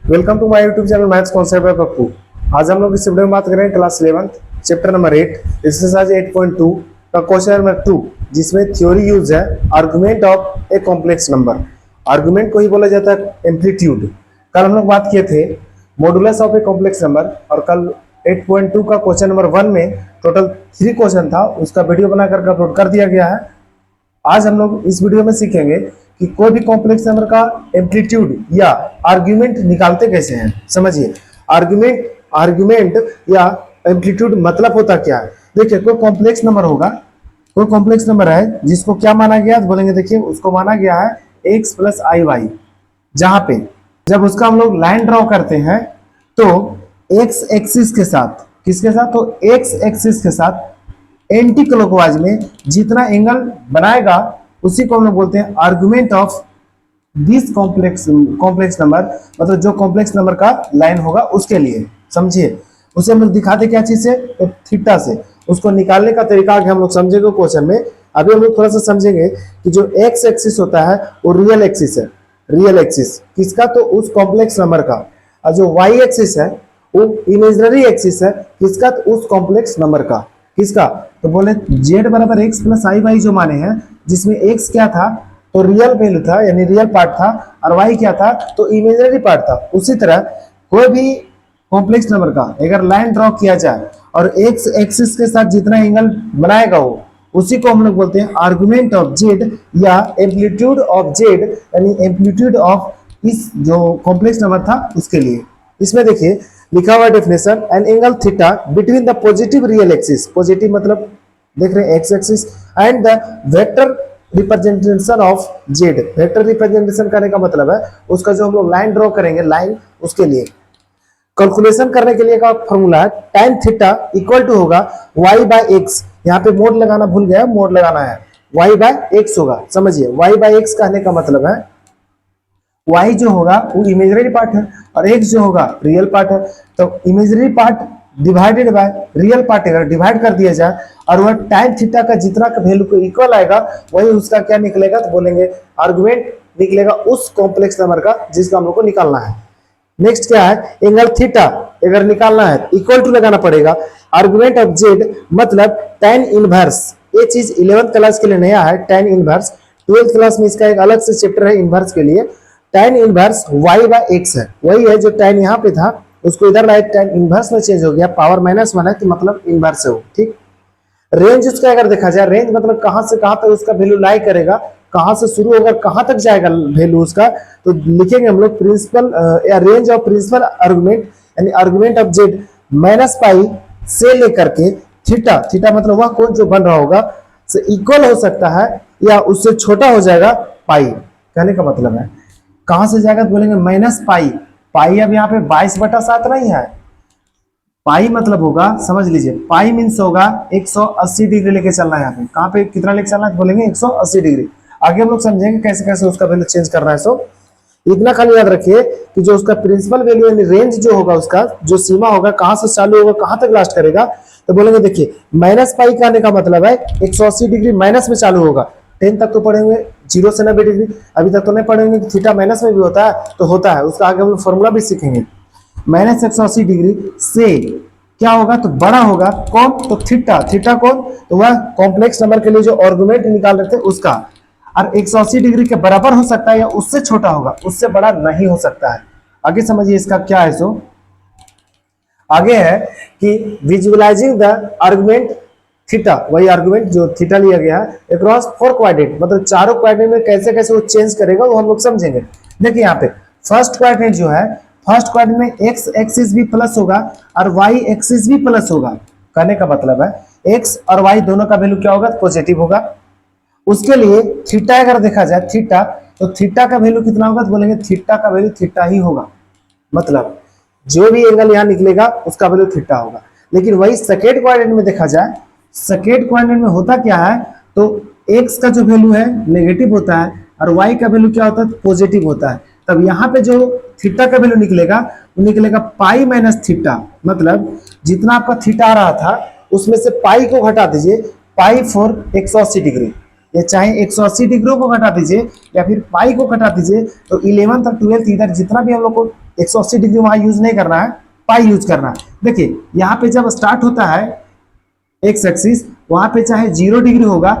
Welcome to my YouTube channel maths concept by Pappu. आज हम लोग इस वीडियो में बात करेंगे क्लास 11 चैप्टर नंबर 8 एक्सरसाइज 8.2 का क्वेश्चन नंबर 2, जिसमें थ्योरी यूज है argument of a complex number. Argument को ही बोला जाता है एम्पलीट्यूड। कल हम लोग बात किए थे modulus of a complex number, और कल 8.2 का क्वेश्चन नंबर 1 में टोटल 3 क्वेश्चन था, उसका वीडियो बनाकर अपलोड कर दिया गया है। आज हम लोग इस वीडियो में सीखेंगे कि कोई भी कॉम्प्लेक्स नंबर का एम्पलीट्यूड या आर्गुमेंट निकालते कैसे हैं। समझिए, आर्गुमेंट या एम्पलीट्यूड मतलब होता क्या है। देखिए, कोई कॉम्प्लेक्स नंबर होगा, कोई कॉम्प्लेक्स नंबर है जिसको क्या माना गया, तो बोलेंगे देखिए उसको माना गया है x प्लस आई वाई। जहां पे जब उसका हम लोग लाइन ड्रॉ करते हैं तो x एक्सिस के साथ, किसके साथ, तो x एक्सिस के साथ एंटी क्लॉकवाइज में जितना एंगल बनाएगा उसी को हम लोग बोलते हैं argument of this complex number. मतलब जो कॉम्प्लेक्स नंबर का लाइन होगा उसके लिए। समझिए, उसे हम लोग दिखाते क्या चीज से, तो थीटा से। उसको निकालने का तरीका आगे हम लोग समझेंगे क्वेश्चन में। अभी हम लोग थोड़ा सा समझेंगे कि जो एक्स एक्सिस होता है वो रियल एक्सिस है। रियल एक्सिस किसका, तो उस कॉम्प्लेक्स नंबर का। और जो वाई एक्सिस है वो इमेजिनरी एक्सिस है, किसका, तो उस कॉम्प्लेक्स नंबर का। किसका, तो बोले z बराबर एक्स प्लस आई वाई जो माने हैं, जिसमें x क्या था, तो रियल वैल्यू था यानी रियल पार्ट था, और y क्या था, तो इमेजिनरी पार्ट था। उसी तरह कोई भी कॉम्प्लेक्स नंबर का अगर लाइन ड्रॉ किया जाए और x एक्सिस के साथ जितना एंगल बनाएगा वो, उसी को हम लोग बोलते हैं आर्गुमेंट ऑफ z या एम्पलीट्यूड ऑफ z, यानी एम्पलीट्यूड ऑफ इस जो कॉम्प्लेक्स नंबर था उसके लिए। इसमें देखिए लिखा हुआ definition, an angle theta between the positive real axis, positive मतलब देख रहे हैं x axis, and the vector representation of Z. Vector representation करने का मतलब है उसका जो हम लोग लाइन ड्रॉ करेंगे लाइन, उसके लिए कैलकुलेशन करने के लिए का फॉर्मूला है tan थीटा इक्वल टू होगा y बाय एक्स। यहाँ पे मोड लगाना भूल गया, मोड लगाना है, y बाय एक्स होगा। समझिए, y बाय एक्स कहने का मतलब है y जो होगा वो इमेजिनरी पार्ट है और x जो होगा रियल पार्ट है। तो imaginary part divided by real part अगर डिवाइड कर दिया जाए और वह tan थीटा का जितना का वैल्यू को इक्वल आएगा, वही उसका क्या निकलेगा, तो बोलेंगे आर्गुमेंट निकलेगा उस कॉम्प्लेक्स नंबर का जिसका हम लोग को निकालना है। नेक्स्ट क्या है, एंगल थीटा अगर निकालना है इक्वल टू लगाना पड़ेगा आर्गुमेंट ऑफ जेड, मतलब tan इनवर्स। ये चीज 11th क्लास के लिए नया है, tan इनवर्स। 12th क्लास में इसका एक अलग से चैप्टर है इनवर्स के लिए। tan inverse y by x है, वही है जो tan यहाँ पे था उसको इधर लाइट tan इनवर्स में चेंज हो गया, पावर -1 है तो मतलब इनवर्स है वो। ठीक, रेंज उसका अगर देखा जाए, रेंज मतलब कहां से कहां तक उसका वैल्यू लाई करेगा, कहां से शुरू होगा कहां तक जाएगा वैल्यू उसका, तो लिखेंगे हम लोग प्रिंसिपल या रेंज ऑफ प्रिंसिपल आर्गुमेंट, यानी argument of Z minus pi से लेकर के थीटा, थीटा मतलब वह कोण जो बन रहा होगा से इक्वल हो सकता है या उससे छोटा हो जाएगा पाई। कहने का मतलब है कहां से जाएगा, तो बोलेंगे माइनस पाई। पाई अब यहाँ पे 22/7 नहीं है, पाई मतलब होगा, समझ लीजिए, पाई मीन्स होगा 180 डिग्री लेके चलना है। यहाँ पे कहाँ पे कितना लेके चलना है, बोलेंगे 180 डिग्री। आगे हम लोग समझेंगे कैसे कैसे उसका वैल्यू चेंज करना है। सो इतना खाली याद रखिए कि जो उसका प्रिंसिपल वैल्यू यानी रेंज जो होगा, उसका जो सीमा होगा, कहां से चालू होगा कहां तक लास्ट करेगा, तो बोलेंगे देखिए माइनस पाई कहने का मतलब है 180 डिग्री माइनस में चालू होगा। 10 तक तो पढ़ेंगे 0 से 90 डिग्री, अभी तक तो नहीं पढ़ेंगे कि थीटा माइनस में भी होता है, तो होता है उसका आगे हम लोग फॉर्मूला भी सीखेंगे। माइनस 180 डिग्री से क्या होगा, तो बड़ा होगा कौन, तो थीटा। थीटा कौन, तो वह कॉम्प्लेक्स नंबर के लिए जो आर्गुमेंट निकाल रहे थे उसका। और 180 डिग्री के बराबर हो सकता है या उससे छोटा होगा, उससे बड़ा नहीं हो सकता है। आगे समझिए इसका क्या है। सो आगे है कि विजुअलाइजिंग द आर्गुमेंट थीटा, वही आर्गुमेंट जो थीटा लिया गया है अक्रॉस 4 क्वाड्रेंट, मतलब चारों क्वाड्रेंट में कैसे कैसे वो चेंज करेगा वो हम लोग समझेंगे। देखिए यहाँ पे फर्स्ट क्वाड्रेंट जो है, फर्स्ट क्वाड्रेंट में x एक्सिस भी प्लस होगा और y एक्सिस भी प्लस होगा। कहने का मतलब है x और y दोनों का वैल्यू क्या होगा, तो पॉजिटिव होगा। उसके लिए थीटा अगर देखा जाए थीटा, तो थीटा का वैल्यू कितना होगा, तो बोलेंगे थीटा का वैल्यू थीटा ही होगा। मतलब जो भी एंगल यहाँ निकलेगा उसका वैल्यू थीटा होगा। लेकिन वही सेकेंड क्वाड्रेंट में देखा जाए, सेकेंड क्वाड्रेंट में होता क्या है, तो x का जो वैल्यू है नेगेटिव होता है और y का वैल्यू क्या होता है, पॉजिटिव होता है। तब यहाँ पे जो थीटा का वैल्यू निकलेगा वो निकलेगा पाई माइनस थीटा। मतलब जितना आपका थीटा आ रहा था उसमें से पाई को घटा दीजिए, पाई फॉर 180 डिग्री, या चाहे 180 डिग्री को घटा दीजिए या फिर पाई को घटा दीजिए। तो 11th और 12th इधर जितना भी हम लोग को 180 डिग्री वहां यूज नहीं करना है, पाई यूज करना है। देखिए यहाँ पे जब स्टार्ट होता है एक्स एक्सिस, वहां पे चाहे 0 डिग्री होगा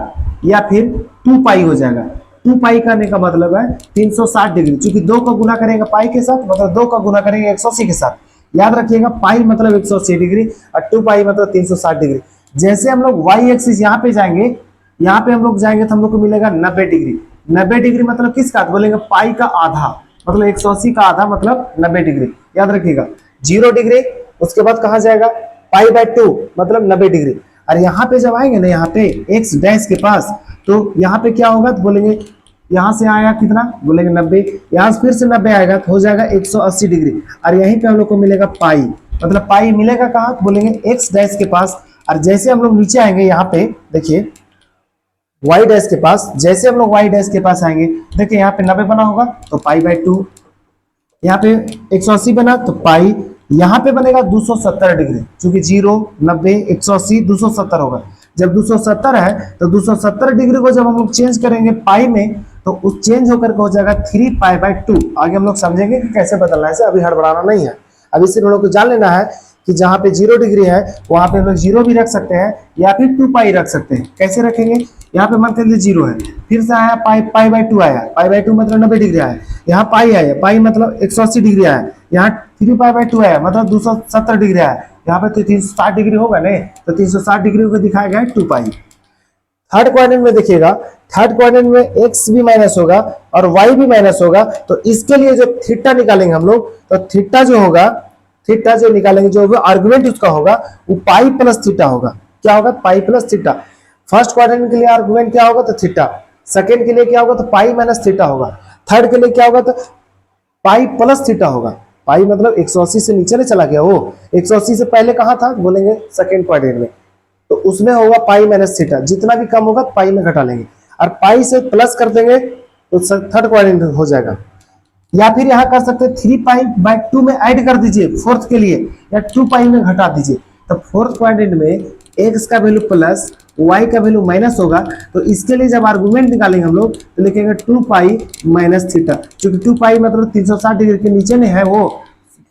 या फिर 2 पाई हो जाएगा। 2 पाई करने का मतलब है 360 डिग्री, क्योंकि 2 का गुना करेंगे पाई के साथ, मतलब 2 का गुना करेंगे 180 के साथ। याद रखिएगा पाई मतलब 180 डिग्री और 2 पाई मतलब 360 डिग्री। जैसे हम लोग वाई एक्सिस यहाँ पे जाएंगे, यहाँ पे हम लोग जाएंगे तो हम लोग को मिलेगा 90 डिग्री। 90 डिग्री मतलब किसका, बोलेंगे पाई का आधा, मतलब 180 का आधा मतलब 90 डिग्री। याद रखिएगा 0 डिग्री, उसके बाद कहा जाएगा पाई बाय 2 मतलब 90 डिग्री। और यहाँ पे जब आएंगे ना, यहाँ पे एक्स डैश के पास, तो यहाँ पे क्या होगा तो बोलेंगे यहाँ से आएगा कितना, बोलेंगे 90, यहाँ से फिर से 90 आएगा तो हो जाएगा 180 डिग्री। और यहीं पे हम लोग को मिलेगा पाई, मतलब पाई मिलेगा कहाँ तो बोलेंगे एक्स डैश के पास। और जैसे हम लोग नीचे आएंगे यहाँ पे देखिए वाई डैश के पास, जैसे हम लोग वाई डैश के पास आएंगे, देखिए यहाँ पे 90 बना होगा तो पाई बाय 2, यहाँ पे 180 बना तो पाई, यहाँ पे बनेगा 270 डिग्री, क्योंकि 0 90 180 270 होगा। जब 270 है तो 270 डिग्री को जब हम लोग चेंज करेंगे पाई में, तो उस चेंज होकर के हो जाएगा 3 पाई बाय 2। आगे हम लोग समझेंगे कि कैसे बदलना है, इसे अभी हड़बड़ाना नहीं है। अभी सिर्फ हम लोग को जान लेना है कि जहाँ पे 0 डिग्री है वहां पे हम लोग 0 भी रख सकते हैं या फिर 2 पाई रख सकते हैं। कैसे रखेंगे, यहाँ पे मान कर लीजिए 0 है, फिर से आया पाई, पाई बाय 2 आया, पाई बाय 2 मतलब 90 डिग्री आया, यहाँ पाई आया, पाई मतलब 180 डिग्री आया, यहाँ 3 पाई बाय 2 आया मतलब 270 डिग्री आया, यहाँ पे तो 360 डिग्री होगा नहीं, तो 360 डिग्री को दिखाया गया है 2 पाई। थर्ड क्वाड्रेंट में देखिएगा, थर्ड क्वाड्रेंट में एक्स भी माइनस होगा और वाई भी माइनस होगा, तो इसके लिए जो थीटा निकालेंगे हम लोग, तो थीटा जो होगा, थीटा जो निकालेंगे, जो आर्गुमेंट उसका होगा वो पाई प्लस थीटा होगा। क्या होगा, pi plus theta. First quadrant के लिए आर्गुमेंट क्या होगा तो थीटा, सेकंड के लिए क्या होगा तो पाई माइनस थीटा होगा, थर्ड के लिए क्या होगा तो पाई प्लस थीटा होगा। पाई मतलब 180 से नीचे नहीं चला गया, वो 180 से पहले कहाँ था बोलेंगे सेकंड क्वाड्रेंट में, तो उसमें होगा पाई माइनस थीटा, जितना भी कम होगा तो पाई में घटा लेंगे, और पाई से प्लस कर देंगे तो थर्ड क्वाड्रेंट हो जाएगा। या फिर यहाँ कर सकते हैं 3 पाई बाय 2 में ऐड कर दीजिए फोर्थ के लिए, या 2 पाई में घटा दीजिए। तो फोर्थ क्वाड्रेंट में x का वैल्यू प्लस y का वैल्यू माइनस होगा, तो इसके लिए जब आर्गुमेंट निकालेंगे हम लोग तो लिखेंगे 2 पाई माइनस थीटा, क्योंकि 2 पाई मतलब 360 डिग्री के नीचे नहीं है वो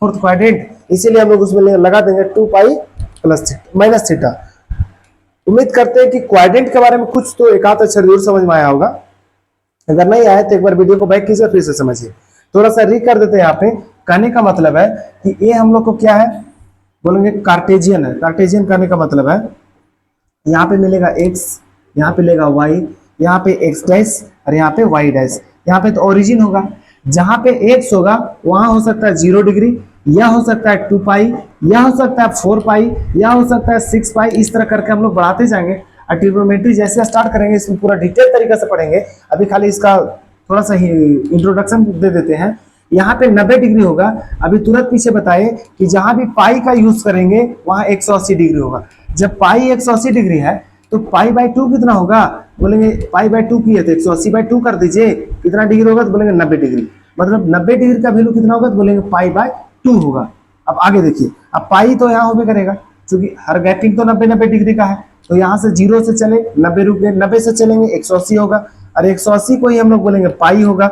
फोर्थ क्वाड्रेंट, इसीलिए हम लोग उसमें लगा देंगे 2 पाई प्लस माइनस थीटा। उम्मीद करते हैं कि क्वाड्रेंट के बारे में कुछ तो एक आध अक्षर जरूर समझ में आया होगा। अगर नहीं आया तो एक बार वीडियो को बैक कीजिए फिर से समझिए। थोड़ा सा री कर देते हैं। यहाँ पे कहने का मतलब है कि ये हम लोग को क्या है बोलेंगे कार्टेजियन है। कार्टेजियन करने का मतलब है यहाँ पे मिलेगा x, यहाँ पे मिलेगा y, यहाँ पे x डैश और यहाँ पे y डैश। यहाँ पे तो ओरिजिन होगा, जहाँ पे x होगा वहां हो सकता है 0 डिग्री, या हो सकता है 2 पाई, या हो सकता है 4 पाई, या हो सकता है 6 पाई। इस तरह करके हम लोग बढ़ाते जाएंगे। और ट्रिग्नोमेट्री जैसे स्टार्ट करेंगे इसमें पूरा डिटेल तरीके से पढ़ेंगे। अभी खाली इसका थोड़ा सा ही इंट्रोडक्शन दे देते हैं। यहाँ पे 90 डिग्री होगा, अभी तुरंत पीछे बताए कि जहां भी पाई का यूज करेंगे वहां 180 डिग्री होगा। जब पाई 180 डिग्री है तो पाई बाय 2 कितना होगा बोलेंगे, पाई बाय 2 की है तो 180 बाय 2 कर दीजिए, कितना डिग्री होगा तो बोलेंगे 90 डिग्री। मतलब 90 डिग्री का वैल्यू कितना होगा तो बोलेंगे पाई बाय 2 होगा। अब आगे देखिए, अब पाई तो यहाँ होबे करेगा क्योंकि हर गैपिंग तो 90 डिग्री का है, तो यहाँ से 0 से चले 90 रुक गए, 90 से चलेंगे 180 होगा, और 180 को ही हम लोग बोलेंगे पाई होगा।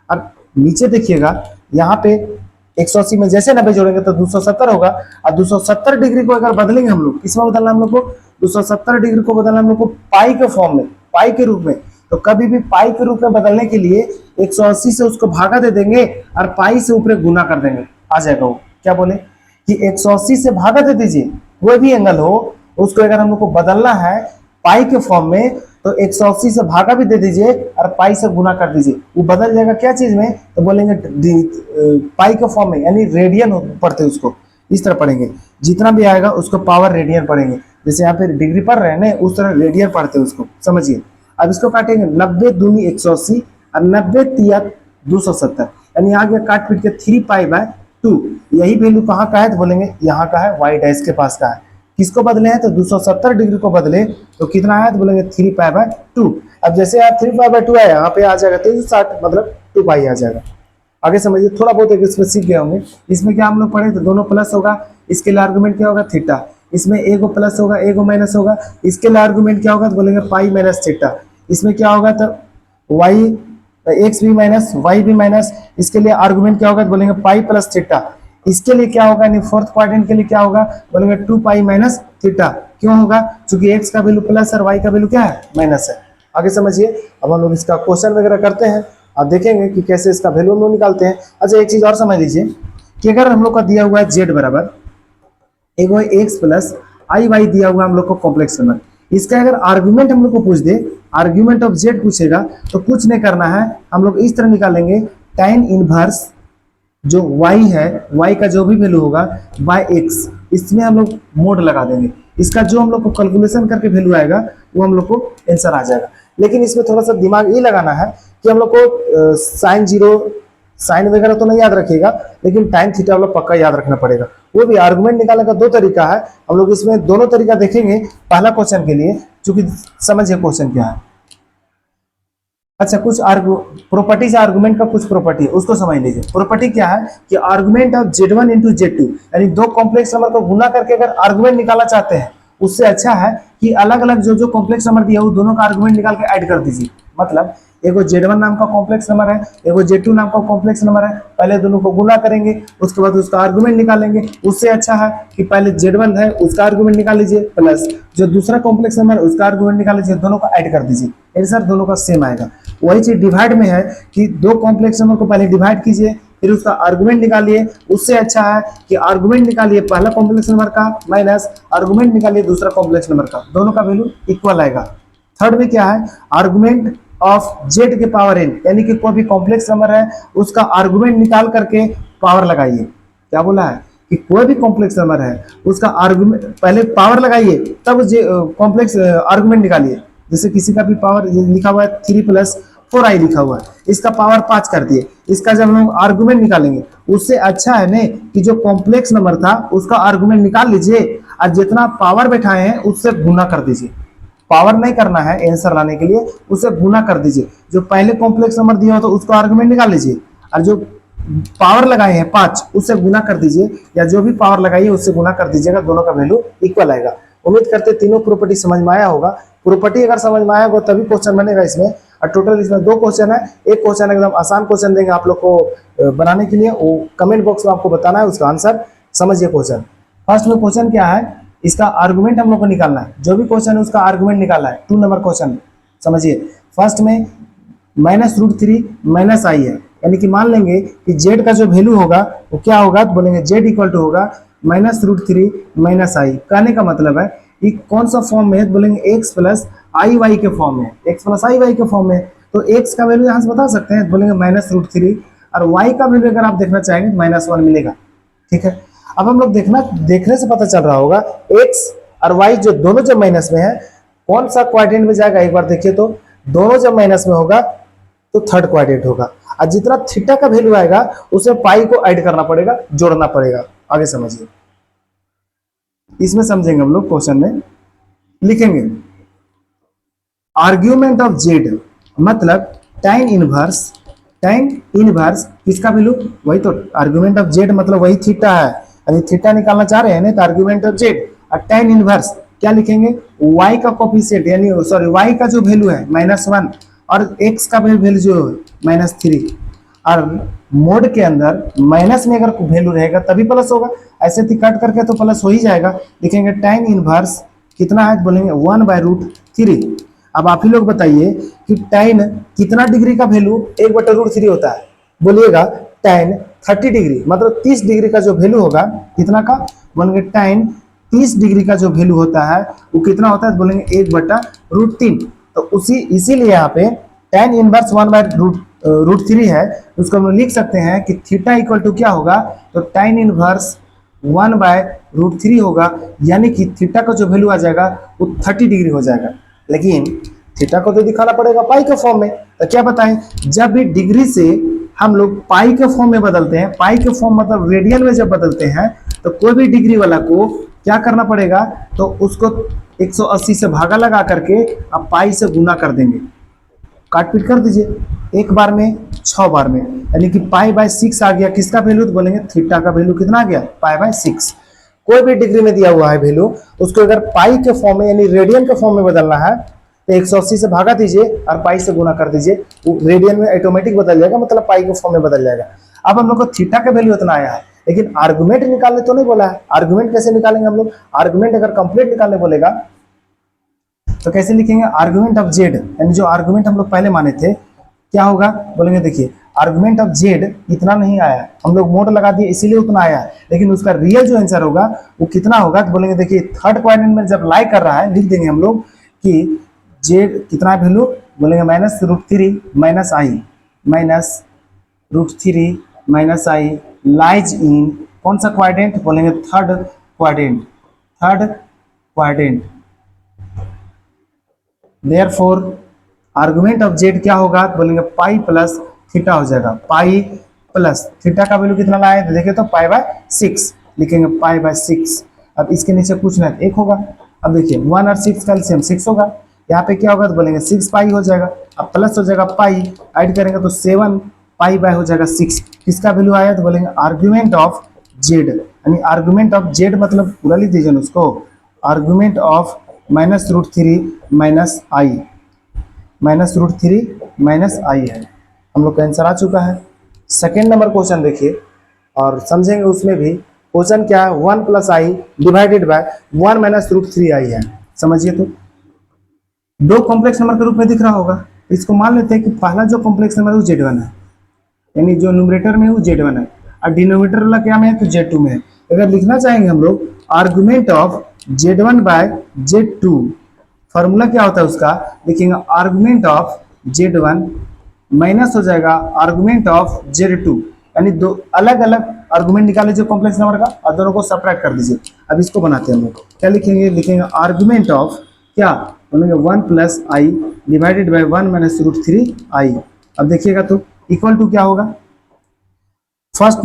अब नीचे देखिएगा यहाँ पे 180 में जैसे 90 जोड़ेंगे तो 270 होगा, और 270 डिग्री को अगर बदलेंगे हम लोग, किसमें बदलना हम लोग को, 270 डिग्री को बदलना हम लोग को पाई के फॉर्म में, पाई के रूप में। तो कभी भी पाई के रूप में बदलने के लिए 180 से उसको भागा दे देंगे और पाई से ऊपर गुना कर देंगे, आ जाएगा वो। क्या बोले कि 180 से भागा दे दीजिए, कोई भी एंगल हो उसको अगर हम लोग को बदलना है पाई के फॉर्म में तो 180 से भागा भी दे दीजिए और पाई से गुना कर दीजिए, वो बदल जाएगा क्या चीज में तो बोलेंगे पाई के फॉर्म में, यानी रेडियन पढ़ते उसको, इस तरह पढ़ेंगे। जितना भी आएगा उसको पावर रेडियन पढ़ेंगे, जैसे यहाँ पे डिग्री पढ़ रहे हैं ना उस तरह रेडियन पढ़ते हैं उसको, समझिए। अब इसको काटेंगे 90 दूनी 180 और 90 तिया 270, यानी आ गया काट पीट के 3 पाई बाय 2। यही वैल्यू कहाँ का है तो बोलेंगे यहाँ का है, वाई डैश के पास का है। किसको बदले हैं तो 270 डिग्री को बदले तो कितना आया तो बोलेंगे 3 पाई बाय 2। अब जैसे आप 3 पाई बाय 2 आया, यहाँ पे आ जाएगा 360 मतलब 2 पाई आ जाएगा। आगे समझिए, थोड़ा बहुत एक इसमें सीख गए होंगे। इसमें क्या हम लोग पढ़े तो दोनों प्लस होगा, इसके लिए आर्गुमेंट क्या होगा थीटा, इसमें एगो प्लस होगा एगो माइनस होगा, इसके लिए आर्गुमेंट क्या होगा तो बोलेंगे पाई माइनस थीटा। इसमें क्या होगा तो वाई एक्स भी माइनस वाई भी माइनस, इसके लिए आर्गुमेंट क्या होगा, बोलेंगे पाई प्लस थीटा। इसके लिए क्या होगा, यानी फोर्थ क्वाड्रेंट के लिए क्या होगा, बोलेंगे 2 पाई माइनस थीटा। क्यों होगा, क्योंकि एक्स का वैल्यू प्लस और वाई का वैल्यू क्या है, माइनस है। आगे समझिए। अब हम लोग इसका क्वेश्चन वगैरह करते हैं, आप देखेंगे कि कैसे इसका वैल्यू हम लोग निकालते हैं। अच्छा एक चीज और समझ लीजिए कि अगर हम लोग का दिया हुआ है जेड बराबर एक एक्स प्लस आई वाई दिया हुआ हम लोग को कॉम्प्लेक्स नंबर, इसका अगर आर्गुमेंट हम लोग को पूछ दे, आर्गुमेंट ऑफ जेड पूछेगा, तो कुछ नहीं करना है, हम लोग इस तरह निकालेंगे tan इनवर्स जो y है, y का जो भी वैल्यू होगा बाय x, इसमें हम लोग मोड लगा देंगे। इसका जो हम लोग को कैलकुलेशन करके वैल्यू आएगा वो हम लोग को आंसर आ जाएगा। लेकिन इसमें थोड़ा सा दिमाग ये लगाना है कि हम लोग को साइन जीरो साइन वगैरह तो नहीं याद रखिएगा, लेकिन टाइम थीटा वाला पक्का याद रखना पड़ेगा। वो भी आर्गुमेंट निकालने का दो तरीका है, हम लोग इसमें दोनों तरीका देखेंगे पहला क्वेश्चन के लिए, क्योंकि समझिए क्वेश्चन क्या है। अच्छा कुछ प्रॉपर्टीज आर्गुमेंट का कुछ प्रॉपर्टी है उसको समझ लीजिए। प्रॉपर्टी क्या है कि argument of z1 into z2, यानी दो कॉम्प्लेक्स नंबर को गुना करके अगर आर्गुमेंट निकालना चाहते हैं, उससे अच्छा है कि अलग अलग जो जो कॉम्प्लेक्स नंबर दिया वो दोनों का आर्गुमेंट निकाल के ऐड कर दीजिए। मतलब एगो z1 नाम का कॉम्प्लेक्स नंबर है, एगो z2 नाम का कॉम्प्लेक्स नंबर है, पहले दोनों को गुना करेंगे, उसके बाद उसका आर्गुमेंट निकालेंगे। उससे अच्छा है कि पहले z1 है उसका आर्गुमेंट निकाल लीजिए, प्लस जो दूसरा कॉम्प्लेक्स नंबर है उसका आर्गुमेंट निकाल लीजिए, दोनों का ऐड कर दीजिए, आंसर दोनों का सेम आएगा। वही चीज डिवाइड में है कि दो कॉम्प्लेक्स नंबर को पहले डिवाइड कीजिए, फिर उसका आर्गुमेंट निकालिए। उससे अच्छा है कि आर्गुमेंट निकालिए पहला कॉम्प्लेक्स नंबर का माइनस आर्गुमेंट निकालिए दूसरा कॉम्प्लेक्स नंबर का, दोनों का वैल्यू इक्वल आएगा। थर्ड में क्या है, आर्गुमेंट ऑफ जेड के पावर एन, यानी कि कोई भी कॉम्प्लेक्स नंबर है उसका आर्गुमेंट निकाल करके पावर लगाइए। क्या बोला है कि कोई भी कॉम्प्लेक्स नंबर है उसका आर्गुमेंट पहले पावर लगाइए तब कॉम्प्लेक्स आर्गुमेंट निकालिए। जैसे किसी का भी पावर लिखा हुआ है 3 + 4i लिखा हुआ है, इसका पावर 5 कर दिए, इसका जब हम आर्गुमेंट निकालेंगे उससे अच्छा है ने कि जो कॉम्प्लेक्स नंबर था उसका आर्गुमेंट निकाल लीजिए और जितना पावर बैठाए हैं उससे गुना कर दीजिए। पावर नहीं करना है आंसर लाने के लिए, उसे गुना कर दीजिए। जो पहले कॉम्प्लेक्स नंबर दिया हो तो उसको आर्गुमेंट निकाल लीजिए, और जो पावर लगाए हैं 5 उससे गुना कर दीजिए, या जो भी पावर लगाइए उससे गुना कर दीजिएगा, दोनों का वैल्यू इक्वल आएगा। उम्मीद करते तीनों प्रॉपर्टी समझ में आया होगा। प्रॉपर्टी अगर समझ में आया होगा तभी क्वेश्चन बनेगा इसमें। और टोटल इसमें 2 क्वेश्चन है, एक क्वेश्चन एकदम आसान क्वेश्चन देंगे आप लोग को बनाने के लिए, वो कमेंट बॉक्स में आपको बताना है उसका आंसर। समझिए क्वेश्चन। फर्स्ट में क्वेश्चन क्या है, इसका आर्गुमेंट हम लोग को निकालना है, जो भी क्वेश्चन है उसका आर्गुमेंट निकालना है। 2 नंबर क्वेश्चन समझिए। फर्स्ट में -√3 माइनस आई है, यानी कि मान लेंगे कि z का जो वैल्यू होगा वो क्या होगा, तो बोलेंगे z इक्वल टू होगा -√3 माइनस आई। कहने का मतलब है कि कौन सा फॉर्म में है, तो बोलेंगे x प्लस आई वाई के फॉर्म में, x प्लस आई वाई के फॉर्म में। तो x का वैल्यू यहाँ से बता सकते हैं, तो बोलेंगे -√3, और y का वैल्यू अगर आप देखना चाहेंगे तो -1 मिलेगा। ठीक है, अब हम लोग देखने से पता चल रहा होगा x और y जो दोनों जब माइनस में है कौन सा क्वाड्रेंट में जाएगा। एक बार देखिए तो दोनों जब माइनस में होगा तो थर्ड क्वाड्रेंट होगा, और जितना थीटा का वैल्यू आएगा उसे पाई को ऐड करना पड़ेगा, जोड़ना पड़ेगा। आगे समझिए, इसमें समझेंगे हम लोग। क्वेश्चन में लिखेंगे आर्ग्यूमेंट ऑफ जेड, मतलब tan इनवर्स किसका वैल्यू, वही तो आर्ग्यूमेंट ऑफ जेड मतलब वही थीटा है, यानी थीटा निकालना चाह रहे हैं ना, तो आर्ग्यूमेंट ऑफ जेड। और tan इनवर्स क्या लिखेंगे, y का कोफिशिएंट, यानी सॉरी y का जो वैल्यू है -1 और x का वैल्यू जो है -3, और मोड के अंदर माइनस में अगर वैल्यू रहेगा तभी प्लस होगा, ऐसे तो कट करके तो प्लस हो ही जाएगा। लिखेंगे tan इनवर्स कितना है, बोलेंगे 1/√3। अब आप ही लोग बताइए कि tan कितना डिग्री का वैल्यू 1/√3 होता है, बोलिएगा tan 30 डिग्री, मतलब 30 डिग्री का जो वैल्यू होगा कितना का, बोलेंगे tan 30 डिग्री का जो वैल्यू होता है वो कितना होता है, बोलेंगे 1/√3। तो इसीलिए यहाँ पे tan इनवर्स 1/√3 है, उसको हम लिख सकते हैं कि थीटा इक्वल टू क्या होगा, तो tan इनवर्स 1/√3 होगा, यानी कि थीटा का जो वैल्यू आ जाएगा वो 30 डिग्री हो जाएगा। लेकिन थीटा को तो दिखाना पड़ेगा पाई के फॉर्म में, तो क्या बताएं, जब भी डिग्री से हम लोग पाई के फॉर्म में बदलते हैं, पाई के फॉर्म मतलब रेडियन में जब बदलते हैं, तो कोई भी डिग्री वाला को क्या करना पड़ेगा, तो उसको 180 से भागा लगा करके आप पाई से गुना कर देंगे, काट पीट कर दीजिए, एक बार में 6 बार में, यानी कि π/6 आ गया। किसका वैल्यू, तो बोलेंगे थीटा का वैल्यू कितना आ गया, π/6। कोई भी डिग्री में दिया हुआ है वैल्यू, उसको अगर पाई के फॉर्म में यानी रेडियन के फॉर्म में बदलना है तो 180 से भागा दीजिए और पाई से गुना कर दीजिए, वो रेडियन में ऑटोमेटिक बदल जाएगा, मतलब पाई के फॉर्म में बदल जाएगा। अब हम लोग को थीटा का वैल्यू इतना आया है, लेकिन आर्गुमेंट निकालने तो नहीं बोला है। आर्गुमेंट कैसे निकालेंगे हम लोग? आर्गुमेंट अगर कंप्लीट निकालने बोलेगा तो कैसे लिखेंगे? आर्गुमेंट ऑफ जेड, यानी जो आर्गुमेंट हम लोग पहले माने थे क्या होगा बोलेंगे, देखिए आर्गुमेंट ऑफ जेड इतना नहीं आया, हम लोग मोड लगा दिए इसीलिए उतना आया है, लेकिन उसका रियल जो आंसर होगा वो कितना होगा? तो बोलेंगे देखिए थर्ड क्वाड्रेंट में जब लाई कर रहा है, लिख देंगे हम लोग कि जेड कितना वैल्यू, बोलेंगे -√3 minus i, -√3 minus I lies in कौन सा क्वाड्रेंट? बोलेंगे third quadrant, third quadrant. Therefore argument of Z क्या होगा? बोलेंगे पाई प्लस थीटा हो जाएगा, पाई प्लस थीटा का वैल्यू कितना लाए तो देखिए तो पाई/6 लिखेंगे, पाई/6। अब इसके नीचे कुछ नहीं, 1 होगा। अब देखिए 1 और 6 का एलसीएम 6 होगा, यहाँ पे क्या होगा तो बोलेंगे 6 पाई हो जाएगा, अब प्लस हो जाएगा पाई, ऐड करेंगे तो 7 पाई बाय हो जाएगा 6। किसका वैल्यू आया तो बोलेंगे आर्गुमेंट ऑफ जेड, यानी आर्गुमेंट ऑफ जेड मतलब पूरा लिख दीजिए उसको, argument of -√3 minus i, -√3 minus i है। हम लोग का आंसर आ चुका है। सेकेंड नंबर क्वेश्चन देखिए और समझेंगे, उसमें भी क्वेश्चन क्या है, 1 + i डिवाइडेड बाय 1 - √3i है। समझिए तो दो कॉम्प्लेक्स नंबर के रूप में दिख रहा होगा, इसको मान लेते हैं कि पहला जो कॉम्प्लेक्स नंबर है वो Z1 है, यानी जो न्यूमरेटर में है वो Z1 है और डिनोमिनेटर वाला क्या में है तो Z2 में है। अगर लिखना चाहेंगे हम लोग argument of Z1 bye Z2, formula क्या होता है उसका लिखेंगे, आर्गुमेंट ऑफ Z1 माइनस हो जाएगा आर्गुमेंट ऑफ Z2, यानी दो अलग अलग आर्गुमेंट निकाले जो कॉम्प्लेक्स नंबर का और दोनों को सब्ट्रैक्ट कर दीजिए। अब इसको बनाते हैं हम लोग, क्या लिखेंगे, लिखेंगे आर्गुमेंट ऑफ क्या बोलेंगे 1 + i डिवाइडेड बाय 1 - √3i। अब देखिएगा तो इक्वल टू क्या होगा, फर्स्ट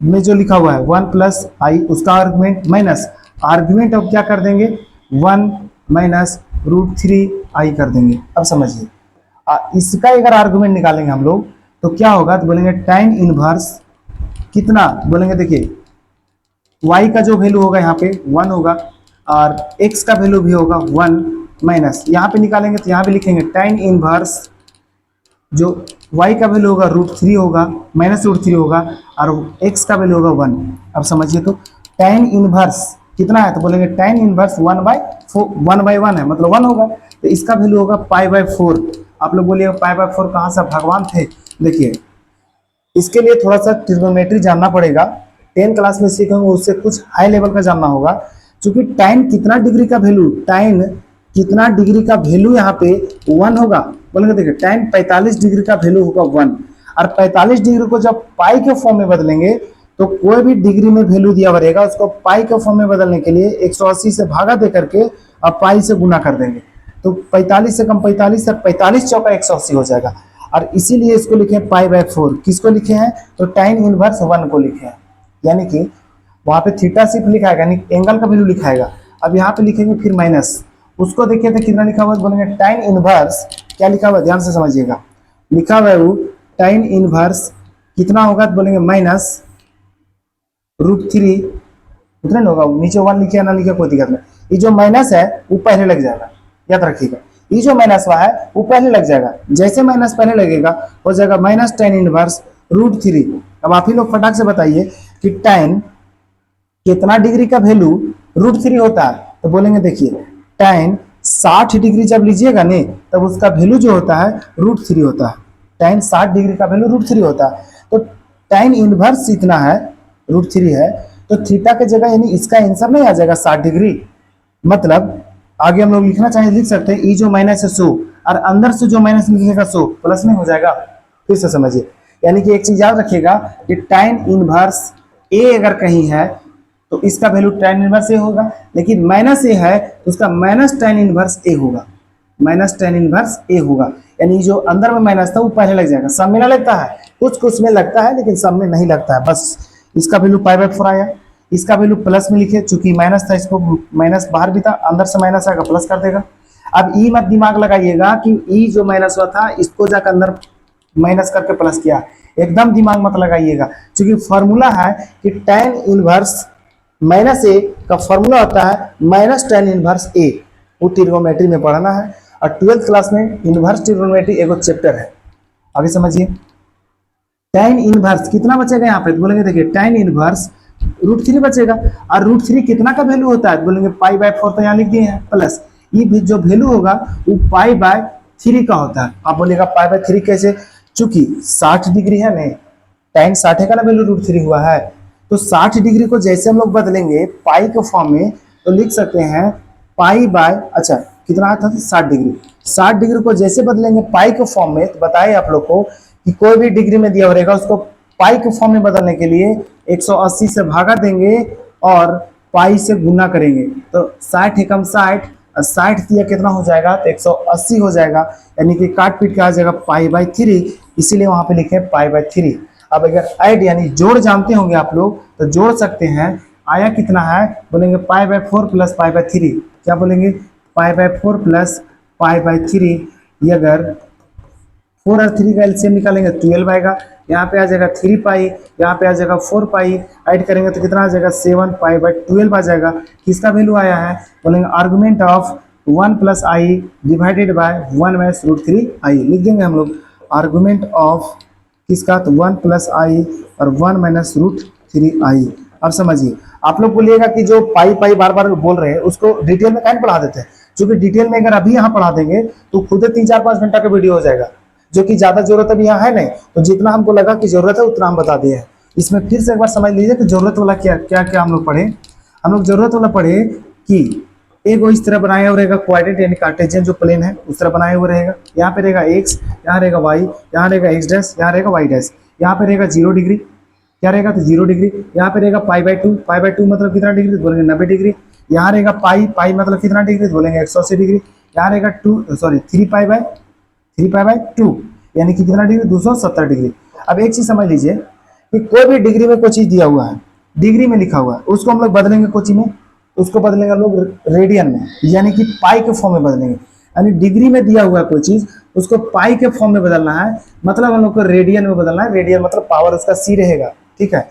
में जो लिखा हुआ है 1 + i उसका आर्गुमेंट माइनस आर्गुमेंट ऑफ क्या कर देंगे 1 - √3i कर देंगे। अब समझिए इसका अगर आर्गुमेंट निकालेंगे हम लोग तो क्या होगा तो बोलेंगे tan इनवर्स कितना, बोलेंगे देखिए y का जो वैल्यू होगा यहाँ पे 1 होगा और x का वैल्यू भी होगा 1 माइनस, यहाँ पे निकालेंगे तो यहाँ पे लिखेंगे tan इनवर्स जो y का वैल्यू होगा √3 होगा, -√3 होगा और x का वैल्यू होगा 1। अब समझिए तो tan इनवर्स कितना है तो बोलेंगे tan इनवर्स 1/1 है, मतलब 1 होगा, तो इसका वैल्यू होगा π/4। आप लोग बोलिए π/4 कहाँ से भगवान थे? देखिए इसके लिए थोड़ा सा ट्रिग्नोमेट्री जानना पड़ेगा, 10 क्लास में सीखेंगे, उससे कुछ हाई लेवल का जानना होगा, क्योंकि tan कितना डिग्री का वैल्यू, tan कितना डिग्री का वैल्यू यहाँ पे 1 होगा। बोलेंगे देखिए tan 45 डिग्री का वैल्यू होगा 1 और 45 डिग्री को जब पाई के फॉर्म में बदलेंगे तो कोई भी डिग्री में वैल्यू दिया रहेगा उसको पाई के फॉर्म में बदलने के लिए 180 से भागा दे करके अब पाई से गुना कर देंगे, तो 45 से कम 45 और 45 चौका 180 हो जाएगा, और इसीलिए इसको लिखे हैं π/4। किसको लिखे हैं तो tan इनवर्स 1 को लिखे हैं, यानी कि वहां पे थीटा सिर्फ लिखाएगा, यानी एंगल का वैल्यू लिखाएगा। अब यहाँ पे लिखेंगे फिर माइनस, उसको देखिए तो कितना लिखा हुआ है, बोलेंगे tan इनवर्स क्या लिखा हुआ है, ध्यान से समझिएगा, लिखा हुआ है वो tan इनवर्स कितना होगा तो बोलेंगे -√3 उतना होगा, नीचे 1 लिखे ना लिखे कोई दिक्कत नहीं, ये जो माइनस है वो पहले लग जाएगा, याद रखिएगा, ये जो माइनस हुआ है वो पहले लग जाएगा, जैसे माइनस पहले लगेगा हो जाएगा -tan इनवर्स √3। अब आप ही लोग फटाक से बताइए कि tan कितना डिग्री का वैल्यू √3 होता है, तो बोलेंगे देखिए tan 60 डिग्री जब लीजिएगा नहीं तब उसका वैल्यू जो होता है √3 होता है, tan 60 डिग्री का वैल्यू √3 होता है, तो tan इनवर्स इतना है √3 है, तो थीटा के जगह यानी इसका आंसर नहीं आ जाएगा 60 डिग्री, मतलब आगे हम लोग लिखना चाहे लिख सकते हैं, ई जो माइनस है 100 और अंदर से जो माइनस लिखेगा 100 प्लस में हो जाएगा। फिर से समझिए, यानी कि एक चीज याद रखिएगा कि tan इनवर्स ए अगर कहीं है तो इसका वैल्यू tan इनवर्स ए होगा, लेकिन माइनस ए है तो उसका -tan इनवर्स ए होगा, -tan इनवर्स ए होगा, यानी जो अंदर में माइनस था वो पहले लग जाएगा, सब में ना लगता है, कुछ कुछ में लगता है लेकिन सब में नहीं लगता है। बस इसका वैल्यू π/4 आया, इसका वैल्यू प्लस में लिखे, चूंकि माइनस था इसको माइनस बाहर भी था, अंदर से माइनस आएगा प्लस कर देगा। अब ई मत दिमाग लगाइएगा कि ई जो माइनस हुआ था इसको जाकर अंदर माइनस करके प्लस किया, एकदम दिमाग मत लगाइएगा, क्योंकि फॉर्मूला है कि tan इनवर्स -a का फॉर्मूला होता है -tan इनवर्स a, वो ट्रिग्नोमेट्री में पढ़ना है। और 12th क्लास में इनवर्स ट्रिग्नोमेट्री एगो चैप्टर है। आगे समझिए, tan इनवर्स कितना बचेगा यहाँ पे, तो बोलेंगे देखिए tan इनवर्स √3 बचेगा। और √3 कितना का वैल्यू होता है, तो बोलेंगे π/4, तो यहाँ लिख दिए हैं, प्लस ये भी जो वैल्यू होगा वो π/3 का होता है। आप बोलेगा π/3 कैसे, चूंकि 60 डिग्री है नहीं, tan 60 का ना वैल्यू √3 हुआ है, तो 60 डिग्री को जैसे हम लोग बदलेंगे पाई के फॉर्म में, तो लिख सकते हैं अच्छा कितना आता था 60 डिग्री, 60 डिग्री को जैसे बदलेंगे पाई के फॉर्म में, तो बताइए आप लोग को कि कोई भी डिग्री में दिया रहेगा उसको पाई के फॉर्म में बदलने के लिए 180 से भागा देंगे और पाई से गुना करेंगे, तो 60 एकम 60 और 60 दिया कितना हो जाएगा, तो 180 हो जाएगा, यानी कि काट पीट के आ जाएगा π/3, इसीलिए वहां पे लिखे π/3। अब अगर ऐड यानी जोड़ जानते होंगे आप लोग तो जोड़ सकते हैं, आया कितना है, बोलेंगे π/4 प्लस π/3, क्या बोलेंगे π/4 प्लस π/3, ये अगर 4 और 3 का एलसीएम निकालेंगे 12 आएगा, यहाँ पे आ जाएगा 3 पाई, यहाँ पे आ जाएगा 4 पाई, ऐड करेंगे तो कितना आ जाएगा 7 π/12 आ जाएगा। किसका वैल्यू आया है, बोलेंगे argument of 1 + i divided by 1 - √3i, लिख देंगे हम लोग आर्गुमेंट ऑफ किसका, तो 1 + i और 1 - √3i। अब समझिए, आप लोग बोलिएगा कि जो पाई बार बार बोल रहे हैं उसको डिटेल में कैसे पढ़ा देते हैं, क्योंकि डिटेल में अगर अभी यहाँ पढ़ा देंगे तो खुद 3-4-5 घंटा का वीडियो हो जाएगा, जो कि ज्यादा जरूरत अभी यहाँ है नहीं, तो जितना हमको लगा कि जरूरत है उतना हम बता दिए हैं। इसमें फिर से एक बार समझ लीजिए कि जरूरत वाला क्या क्या क्या हम लोग पढ़े। हम लोग जरूरत वाला पढ़े कि एक इस तरह बनाया हुआ रहेगा क्वाड्रेंट यानी कार्टेशियन जो प्लेन है उस तरह बनाया हुआ रहेगा, यहाँ पे रहेगा x, यहाँ रहेगा y, यहाँ रहेगा x', यहाँ रहेगा y', यहाँ पे रहेगा 0 डिग्री, क्या रहेगा, तो 0 डिग्री, यहाँ पे रहेगा π/2 मतलब कितना डिग्री, तो बोलेंगे 90 डिग्री, यहाँ रहेगा पाई मतलब कितना डिग्री, तो बोलेंगे 180 डिग्री, यहाँ रहेगा 3π/2 यानी कि कितना डिग्री, 270 डिग्री। अब एक चीज समझ लीजिए कि कोई भी डिग्री में कोई चीज दिया हुआ है, डिग्री में लिखा हुआ है, उसको हम लोग बदलेंगे कोची में, उसको बदलेंगे हम लोग रेडियन में, यानी कि पाई के फॉर्म में बदलेंगे। यानी डिग्री में दिया हुआ है कोई चीज, उसको पाई के फॉर्म में बदलना है, मतलब हम लोग को रेडियन में बदलना है। रेडियन मतलब पावर उसका सी रहेगा, ठीक है।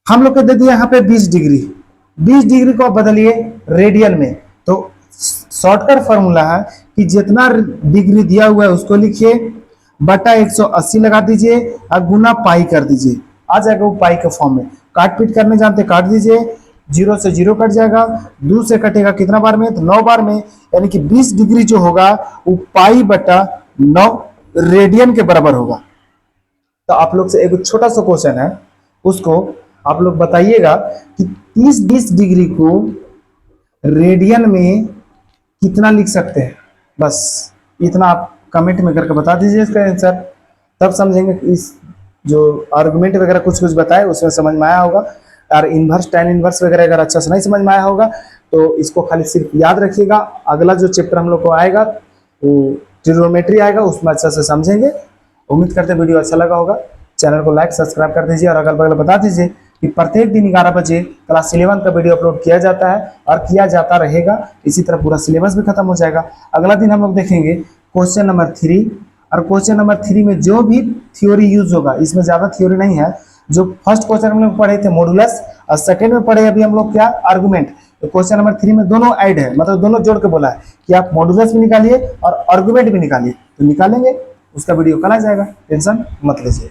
हम लोग को दे दिया यहाँ पे 20 डिग्री, 20 डिग्री को बदलिए रेडियन में, तो शॉर्टकट फॉर्मूला है कि जितना डिग्री दिया हुआ है उसको लिखिए बटा 180 लगा दीजिए और गुना पाई कर दीजिए, आ जाएगा वो पाई के फॉर्म में। काट पीट करने जानते काट दीजिए, 0 से 0 कट जाएगा, 2 से कटेगा कितना बार में, तो 9 बार में, यानी कि 20 डिग्री जो होगा वो π/9 रेडियन के बराबर होगा। तो आप लोग से एक छोटा सा क्वेश्चन है, उसको आप लोग बताइएगा कि 30-20 डिग्री को रेडियन में कितना लिख सकते हैं, बस इतना आप कमेंट में करके बता दीजिए इसका आंसर, तब समझेंगे कि इस जो आर्गुमेंट वगैरह कुछ बताए उसमें समझ में आया होगा। और इन्वर्स tan इन्वर्स वगैरह अगर अच्छा से नहीं समझ में आया होगा तो इसको खाली सिर्फ याद रखिएगा, अगला जो चैप्टर हम लोग को आएगा वो ट्रिग्नोमेट्री आएगा, उसमें अच्छा से समझेंगे। उम्मीद करते हैं वीडियो अच्छा लगा होगा, चैनल को लाइक सब्सक्राइब कर दीजिए और अगल बगल बता दीजिए कि प्रत्येक दिन 11 बजे क्लास 11 का वीडियो अपलोड किया जाता है और किया जाता रहेगा। इसी तरह पूरा सिलेबस भी खत्म हो जाएगा। अगला दिन हम लोग देखेंगे क्वेश्चन नंबर 3, और क्वेश्चन नंबर 3 में जो भी थ्योरी यूज होगा, इसमें ज्यादा थ्योरी नहीं है, जो फर्स्ट क्वेश्चन हम लोग पढ़े थे मॉडुलस और सेकंड में पढ़े अभी हम लोग क्या आर्गुमेंट, तो क्वेश्चन नंबर 3 में दोनों ऐड है, मतलब दोनों जोड़ के बोला है कि आप मॉडुलस भी निकालिए और आर्गुमेंट भी निकालिए, तो निकालेंगे उसका वीडियो कल आ जाएगा, टेंशन मत लीजिए।